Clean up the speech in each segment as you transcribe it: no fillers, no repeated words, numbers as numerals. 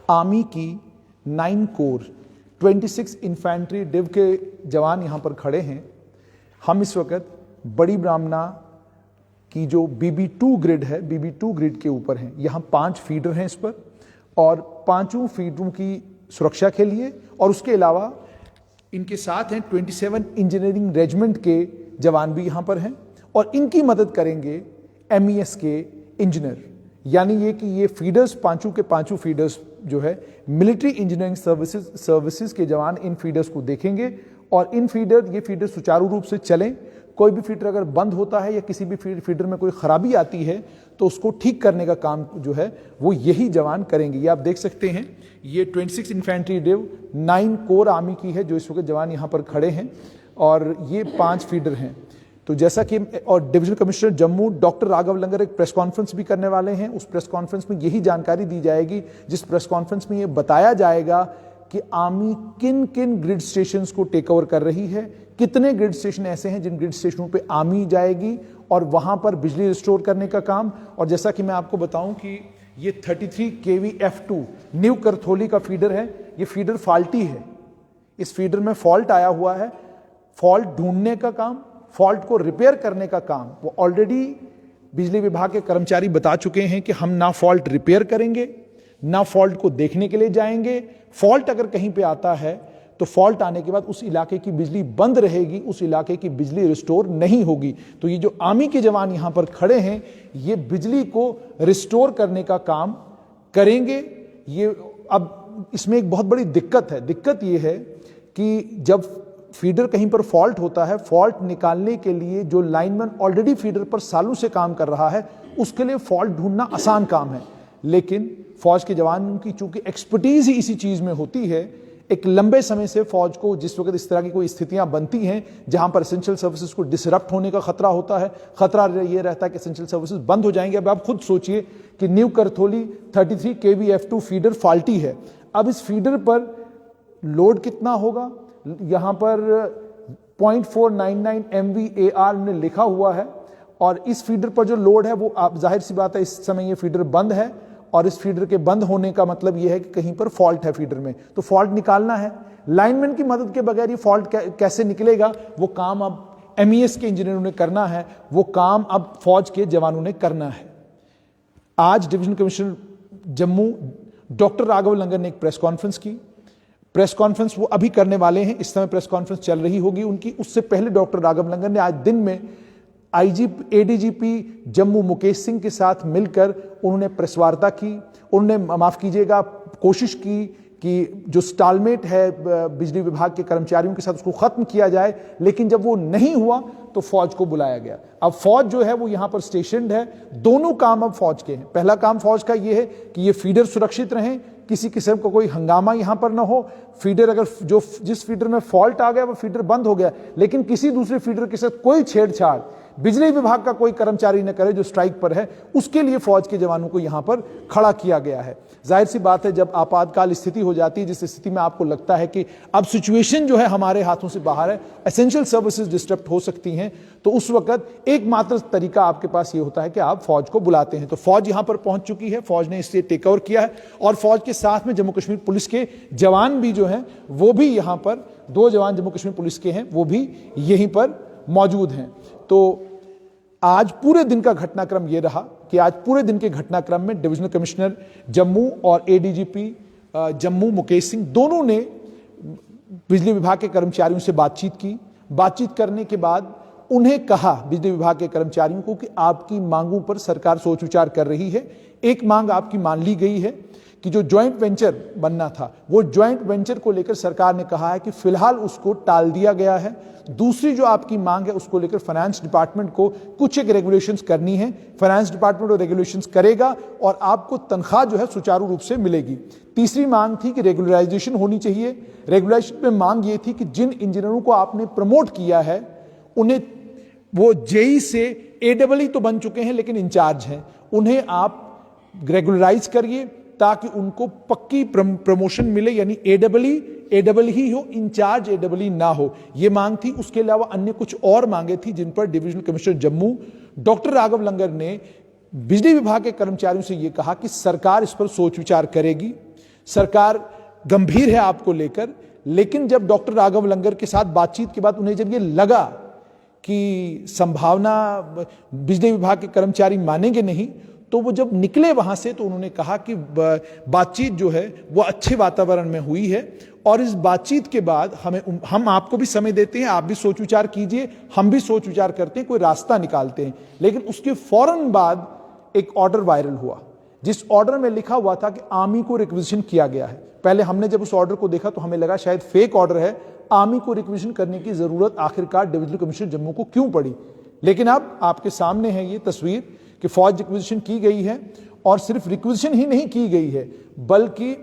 Army की 9 core 26 infantry div के जवान यहाँ पर खड़े हैं। हम इस वक्त बड़ी ब्राह्मणा की जो BB2 ग्रिड है, BB2 ग्रिड के ऊपर हैं। यहाँ 5 फीडर हैं इस पर, और 5 फीडरों की सुरक्षा के लिए और उसके अलावा इनके साथ हैं 27 इंजीनियरिंग रेजिमेंट के जवान भी यहाँ पर हैं, और इनकी मदद करेंगे MES के इंजीनियर। यानी ये कि ये फीडर्स, 5 के 5 फीडर्स जो है मिलिट्री इंजीनियरिंग सर्विसेज के जवान इन फीडर्स को देखेंगे, और ये फीडर सुचारू रूप से चलें। कोई भी फीडर अगर बंद होता है या किसी भी फीडर में कोई खराबी आती है तो उसको ठीक करने का काम जो है वो यही जवान करेंगे। ये आप देख सकते हैं, ये 26 इन्फेंट्री डिव 9 कोर आर्मी की है जो इस वक्त जवान यहाँ पर खड़े हैं, और ये 5 फीडर हैं। तो जैसा कि और divisional commissioner Jammu doctor Raghav Langer एक प्रेस कॉन्फ्रेंस भी करने वाले हैं। उस प्रेस कॉन्फ्रेंस में यही जानकारी दी जाएगी, जिस प्रेस कॉन्फ्रेंस में ये बताया जाएगा कि आर्मी किन किन ग्रिड स्टेशंस को टेक ओवर कर रही है, कितने ग्रिड स्टेशन ऐसे हैं जिन ग्रिड स्टेशनों पे आर्मी जाएगी और वहां पर बिजली रिस्टोर करने का काम। और जैसा कि मैं आपको बताऊं कि ये 33 kV F2 न्यू करथोली का फीडर है। ये फीडर फॉल्टी है, इस फीडर में फॉल्ट आया हुआ है। फॉल्ट ढूंढने का काम, फॉल्ट को रिपेयर करने का काम वो ऑलरेडी बिजली विभाग के कर्मचारी बता चुके हैं कि हम ना फॉल्ट रिपेयर करेंगे, ना फॉल्ट को देखने के लिए जाएंगे। फॉल्ट अगर कहीं पे आता है तो फॉल्ट आने के बाद उस इलाके की बिजली बंद रहेगी, उस इलाके की बिजली रिस्टोर नहीं होगी। तो ये जो आर्मी के जवान यहां पर खड़े हैं, ये बिजली को रिस्टोर करने का काम करेंगे। ये अब इसमें एक बहुत बड़ी दिक्कत ये है कि जब फीडर कहीं पर फॉल्ट होता है, फॉल्ट निकालने के लिए जो लाइनमैन ऑलरेडी फीडर पर सालों से काम कर रहा है, उसके लिए फॉल्ट ढूंढना आसान काम है। लेकिन फौज के जवानों की चूंकि एक्सपर्टीज ही इसी चीज में होती है, एक लंबे समय से फौज को जिस वक्त इस तरह की कोई स्थितियां बनती हैं जहां पर एसेंशियल सर्विसेज को डिसरप्ट होने का खतरा होता है, खतरा ये रहता है कि एसेंशियल सर्विसेज बंद हो जाएंगे। अब आप खुद सोचिए कि new Kartholi 33 kV F2 feeder faulty है। अब इस फीडर पर लोड कितना होगा, यहां पर 0.499 MVAR ने लिखा हुआ है, और इस फीडर पर जो लोड है वो आप जाहिर सी बात है इस समय ये फीडर बंद है, और इस फीडर के बंद होने का मतलब यह है कि कहीं पर फॉल्ट है फीडर में, तो फॉल्ट निकालना है। लाइनमैन की मदद के बगैर ये फॉल्ट कैसे निकलेगा, वो काम अब MES के इंजीनियरों ने करना है, वो काम अब फौज के जवानों ने करना है। आज divisional commissioner Jammu doctor Raghav Langer ने एक प्रेस कॉन्फ्रेंस की। प्रेस कॉन्फ्रेंस वो अभी करने वाले हैं, इस समय प्रेस कॉन्फ्रेंस चल रही होगी उनकी। उससे पहले डॉक्टर राघव लंगर ने आज दिन में ADGP जम्मू मुकेश सिंह के साथ मिलकर उन्होंने प्रेस वार्ता की। उन्होंने माफ कीजिएगा कोशिश की कि जो स्टालमेट है बिजली विभाग के कर्मचारियों के साथ उसको खत्म किया जाए, लेकिन जब वो नहीं हुआ तो फौज को बुलाया गया। अब फौज जो है वो यहां पर स्टेशनड है। दोनों काम अब फौज के हैं। पहला काम फौज का ये है कि ये फीडर सुरक्षित रहें, किसी किस्म का कोई हंगामा यहां पर ना हो। फीडर अगर जिस फीडर में फॉल्ट आ गया वो फीडर बंद हो गया, लेकिन किसी दूसरे फीडर के साथ कोई छेड़छाड़ बिजली विभाग का कोई कर्मचारी न करे जो स्ट्राइक पर है, उसके लिए फौज के जवानों को यहां पर खड़ा किया गया है। जाहिर सी बात है जब आपातकाल स्थिति हो जाती है, जिस स्थिति में आपको लगता है कि अब सिचुएशन जो है हमारे हाथों से बाहर है, एसेंशियल सर्विसेज डिस्टर्ब हो सकती हैं, तो उस वक्त एकमात्र तरीका आपके पास ये होता है कि आप फौज को बुलाते हैं। तो फौज यहां पर पहुंच चुकी है, फौज ने इससे टेक ओवर किया है, और फौज के साथ में जम्मू कश्मीर पुलिस के जवान भी जो हैं वो भी यहां पर 2 जवान जम्मू कश्मीर पुलिस के हैं, वो भी यहीं पर मौजूद हैं। तो आज पूरे दिन का घटनाक्रम यह रहा कि आज पूरे दिन के घटनाक्रम में डिविजनल कमिश्नर जम्मू और ADGP जम्मू मुकेश सिंह दोनों ने बिजली विभाग के कर्मचारियों से बातचीत की। बातचीत करने के बाद उन्हें कहा, बिजली विभाग के कर्मचारियों को, कि आपकी मांगों पर सरकार सोच विचार कर रही है। एक मांग आपकी मान ली गई है कि जो जॉइंट वेंचर बनना था, वो जॉइंट वेंचर को लेकर सरकार ने कहा है कि फिलहाल उसको टाल दिया गया है। दूसरी जो आपकी मांग है उसको लेकर फाइनेंस डिपार्टमेंट को कुछ एक रेगुलेशंस करनी है, फाइनेंस डिपार्टमेंट वो रेगुलेशंस करेगा और आपको तनख्वाह जो है सुचारू रूप से मिलेगी। तीसरी मांग थी कि रेगुलराइजेशन होनी चाहिए। रेगुलेशन में मांग ये थी कि जिन इंजीनियरों को आपने प्रमोट किया है उन्हें, वो JEE से AEE तो बन चुके हैं लेकिन इंचार्ज हैं, उन्हें आप रेगुलराइज करिए ताकि उनको पक्की प्रमोशन मिले, यानी AEE ही हो, इंचार्ज AEE ना हो। यह मांग थी। उसके अलावा अन्य कुछ और मांगे थी जिन पर divisional commissioner Jammu doctor Raghav Langer ने बिजली विभाग के कर्मचारियों से यह कहा कि सरकार इस पर सोच विचार करेगी। सरकार गंभीर है आपको लेकर, लेकिन जब डॉक्टर राघव लंगर के साथ बातचीत के बाद उन्हें जब ये लगा कि संभावना बिजली विभाग के कर्मचारी मानेंगे नहीं, तो वो जब निकले वहां से तो उन्होंने कहा कि बातचीत जो है वो अच्छे वातावरण में हुई है और इस बातचीत के बाद हम आपको भी समय देते हैं, आप भी सोच विचार कीजिए, हम भी सोच विचार करते हैं, कोई रास्ता निकालते हैं। लेकिन उसके फौरन बाद एक ऑर्डर वायरल हुआ, जिस ऑर्डर में लिखा हुआ था कि आर्मी को रिक्विजिशन किया गया है। पहले हमने जब उस ऑर्डर को देखा तो हमें लगा शायद फेक ऑर्डर है, आर्मी को रिक्विजिशन करने की जरूरत आखिरकार डिविजनल कमिश्नर जम्मू को क्यों पड़ी। लेकिन अब आपके सामने है ये तस्वीर कि फौज रिक्विजिशन की गई है और सिर्फ रिक्विजिशन ही नहीं की गई है बल्कि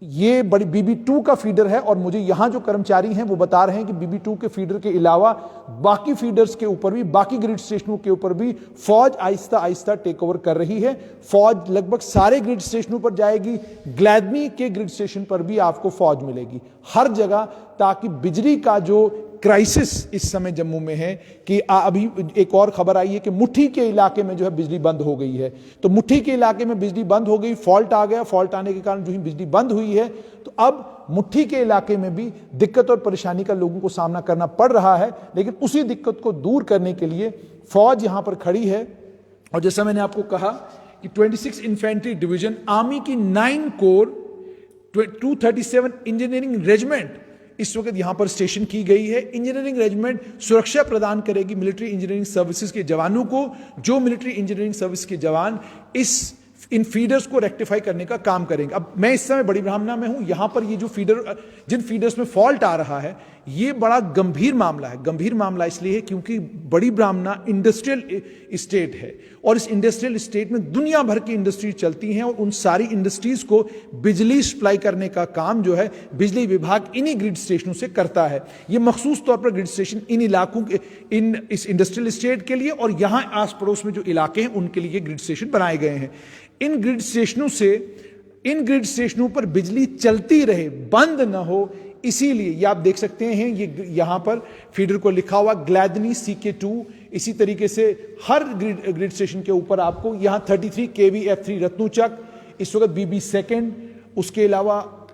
ये बड़ी BB2 का फीडर है। और मुझे यहां जो कर्मचारी हैं वो बता रहे हैं कि BB2 के फीडर के अलावा बाकी फीडर्स के ऊपर भी, बाकी ग्रिड स्टेशनों के ऊपर भी फौज आहिस्ता आहिस्ता टेक ओवर कर रही है। फौज लगभग सारे ग्रिड स्टेशनों पर जाएगी, ग्लैदनी के ग्रिड स्टेशन पर भी आपको फौज मिलेगी, हर जगह, ताकि बिजली का जो क्राइसिस इस समय जम्मू में है कि अभी एक और खबर आई है कि मुट्ठी के इलाके में जो है बिजली बंद हो गई है। तो मुट्ठी के इलाके में बिजली बंद हो गई, फॉल्ट आ गया, फॉल्ट आने के कारण जो ही बिजली बंद हुई है, तो अब मुट्ठी के इलाके में भी दिक्कत और परेशानी का लोगों को सामना करना पड़ रहा है। लेकिन उसी दिक्कत को दूर करने के लिए फौज यहां पर खड़ी है। और जैसा मैंने आपको कहा कि 26 इन्फेंट्री डिवीजन, आर्मी की 9 कोर 237 इंजीनियरिंग रेजिमेंट इस वक्त यहां पर स्टेशन की गई है। इंजीनियरिंग रेजिमेंट सुरक्षा प्रदान करेगी मिलिट्री इंजीनियरिंग सर्विसेज के जवानों को, जो मिलिट्री इंजीनियरिंग सर्विस के जवान इन फीडर्स को रेक्टिफाई करने का काम करेंगे। अब मैं इस समय बड़ी ब्राह्मणा में हूं, यहां पर ये जो जिन फीडर्स में फॉल्ट आ रहा है, ये बड़ा गंभीर मामला है। गंभीर मामला इसलिए है क्योंकि बड़ी ब्राह्मणा इंडस्ट्रियल स्टेट है और इस इंडस्ट्रियल स्टेट में दुनिया भर की इंडस्ट्री चलती हैं और उन सारी इंडस्ट्रीज को बिजली सप्लाई करने का काम जो है बिजली विभाग इन्हीं ग्रिड स्टेशनों से करता है। ये मखसूस तौर पर ग्रिड स्टेशन इन इलाकों के, इस इंडस्ट्रियल स्टेट के लिए और यहां आस पड़ोस में जो इलाके हैं उनके लिए ग्रिड स्टेशन बनाए गए हैं। इन ग्रिड स्टेशनों पर बिजली चलती रहे, बंद ना हो, इसीलिए ये आप देख सकते हैं, ये यहां पर फीडर को लिखा हुआ ग्लैदनी CK2। इसी तरीके से हर ग्रिड स्टेशन के ऊपर आपको यहां 33 kV F3 रत्नुचक, इस वक्त BB सेकेंड, उसके अलावा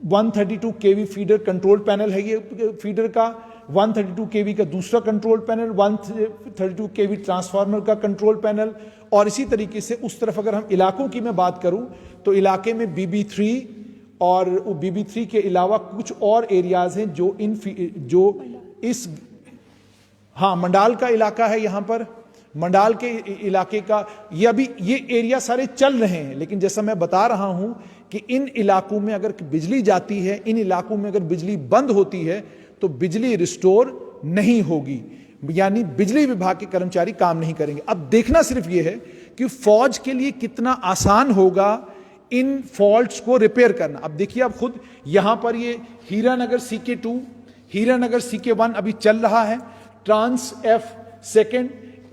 132 kV फीडर कंट्रोल पैनल है ये फीडर का, 132 kV का दूसरा कंट्रोल पैनल, 132 kV ट्रांसफार्मर का कंट्रोल पैनल। और इसी तरीके से उस तरफ अगर हम इलाकों की मैं बात करूं तो इलाके में BB3 और BB3 के अलावा कुछ और एरियाज हैं मंडाल का इलाका है। यहां पर मंडाल के इलाके का ये एरिया सारे चल रहे हैं। लेकिन जैसा मैं बता रहा हूं कि इन इलाकों में अगर बिजली जाती है, इन इलाकों में अगर बिजली बंद होती है तो बिजली रिस्टोर नहीं होगी, यानी बिजली विभाग के कर्मचारी काम नहीं करेंगे। अब देखना सिर्फ यह है कि फौज के लिए कितना आसान होगा इन फॉल्ट्स को रिपेयर करना। अब देखिए आप खुद, यहां पर ये हीरानगर CK2, हीरानगर CK1 अभी चल रहा है, ट्रांस F सेकेंड,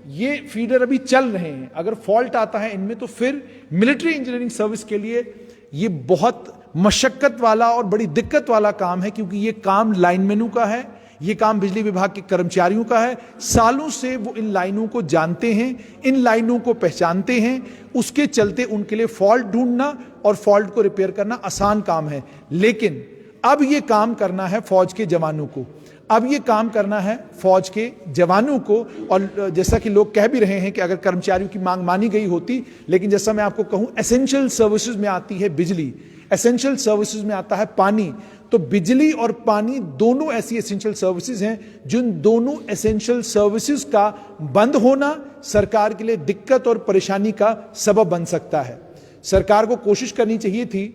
ये फीडर अभी चल रहे हैं। अगर फॉल्ट आता है इनमें तो फिर मिलिट्री इंजीनियरिंग सर्विस के लिए ये बहुत मशक्कत वाला और बड़ी दिक्कत वाला काम है, क्योंकि ये काम लाइनमैनों का है, ये काम बिजली विभाग के कर्मचारियों का है। सालों से वो इन लाइनों को जानते हैं, इन लाइनों को पहचानते हैं, उसके चलते उनके लिए फॉल्ट ढूंढना और फॉल्ट को रिपेयर करना आसान काम है। लेकिन अब ये काम करना है फौज के जवानों को, अब ये काम करना है फौज के जवानों को। और जैसा कि लोग कह भी रहे हैं कि अगर कर्मचारियों की मांग मानी गई होती, लेकिन जैसा मैं आपको कहूं, एसेंशियल सर्विसेज में आती है बिजली, एसेंशियल सर्विसेज में आता है पानी। तो बिजली और पानी दोनों ऐसी एसेंशियल सर्विसेज हैं जिन दोनों एसेंशियल सर्विसेज का बंद होना सरकार के लिए दिक्कत और परेशानी का सबब बन सकता है। सरकार को कोशिश करनी चाहिए थी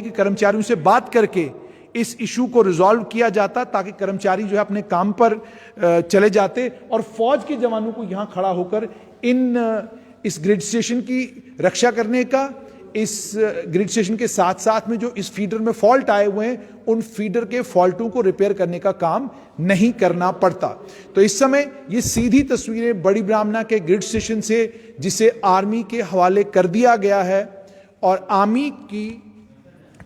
कि कर्मचारियों से बात करके इस इशू को रिजॉल्व किया जाता, ताकि कर्मचारी जो है अपने काम पर चले जाते और फौज के जवानों को यहां खड़ा होकर इस ग्रिड स्टेशन की रक्षा करने का, इस ग्रिड स्टेशन के साथ साथ में जो इस फीडर में फॉल्ट आए हुए हैं उन फीडर के फॉल्टों को रिपेयर करने का काम नहीं करना पड़ता। तो इस समय ये सीधी तस्वीरें बड़ी ब्राह्मणा के ग्रिड स्टेशन से, जिसे आर्मी के हवाले कर दिया गया है, और आर्मी की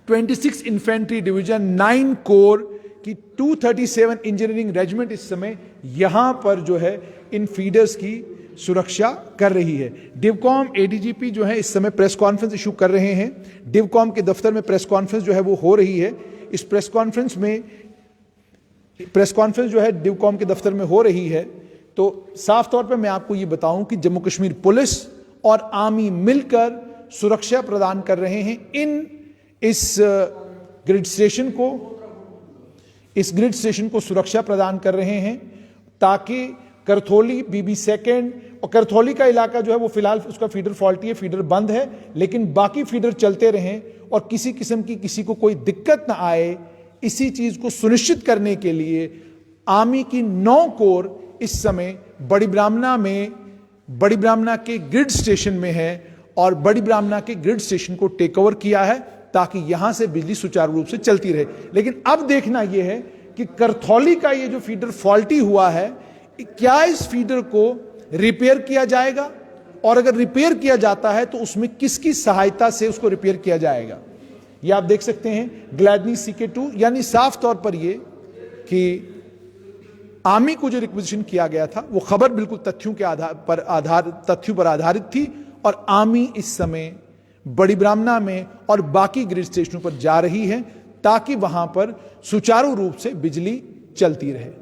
26 इन्फेंट्री डिवीजन 9 कोर की 237 इंजीनियरिंग रेजिमेंट इस समय यहां पर जो है इन फीडर्स की सुरक्षा कर रही है। डिवकॉम एडीजीपी जो है इस समय प्रेस कॉन्फ्रेंस इशू कर रहे हैं। डिवकॉम के दफ्तर में प्रेस कॉन्फ्रेंस जो है वो हो रही है। इस प्रेस कॉन्फ्रेंस जो है डिवकॉम के दफ्तर में हो रही है। तो साफ तौर पे मैं आपको ये बताऊं कि जम्मू कश्मीर पुलिस और आर्मी मिलकर सुरक्षा प्रदान कर रहे हैं इस ग्रिड स्टेशन को सुरक्षा प्रदान कर रहे हैं ताकि करथौली बीबी सेकेंड और करथौली का इलाका जो है वो फिलहाल उसका फीडर फॉल्टी है, फीडर बंद है, लेकिन बाकी फीडर चलते रहें और किसी किस्म की किसी को कोई दिक्कत ना आए, इसी चीज को सुनिश्चित करने के लिए आर्मी की 9 कोर इस समय बड़ी ब्राह्मणा के ग्रिड स्टेशन में है और बड़ी ब्राह्मणा के ग्रिड स्टेशन को टेक ओवर किया है ताकि यहां से बिजली सुचारू रूप से चलती रहे। लेकिन अब देखना यह है कि करथौली का ये जो फीडर फॉल्टी हुआ है, क्या इस फीडर को रिपेयर किया जाएगा, और अगर रिपेयर किया जाता है तो उसमें किसकी सहायता से उसको रिपेयर किया जाएगा। ये आप देख सकते हैं ग्लैडनी CK2, यानी साफ तौर पर ये कि आर्मी को जो रिक्विजिशन किया गया था वो खबर बिल्कुल तथ्यों पर आधारित थी और आर्मी इस समय बड़ी ब्राह्मणा में और बाकी ग्रिड स्टेशनों पर जा रही है ताकि वहां पर सुचारू रूप से बिजली चलती रहे।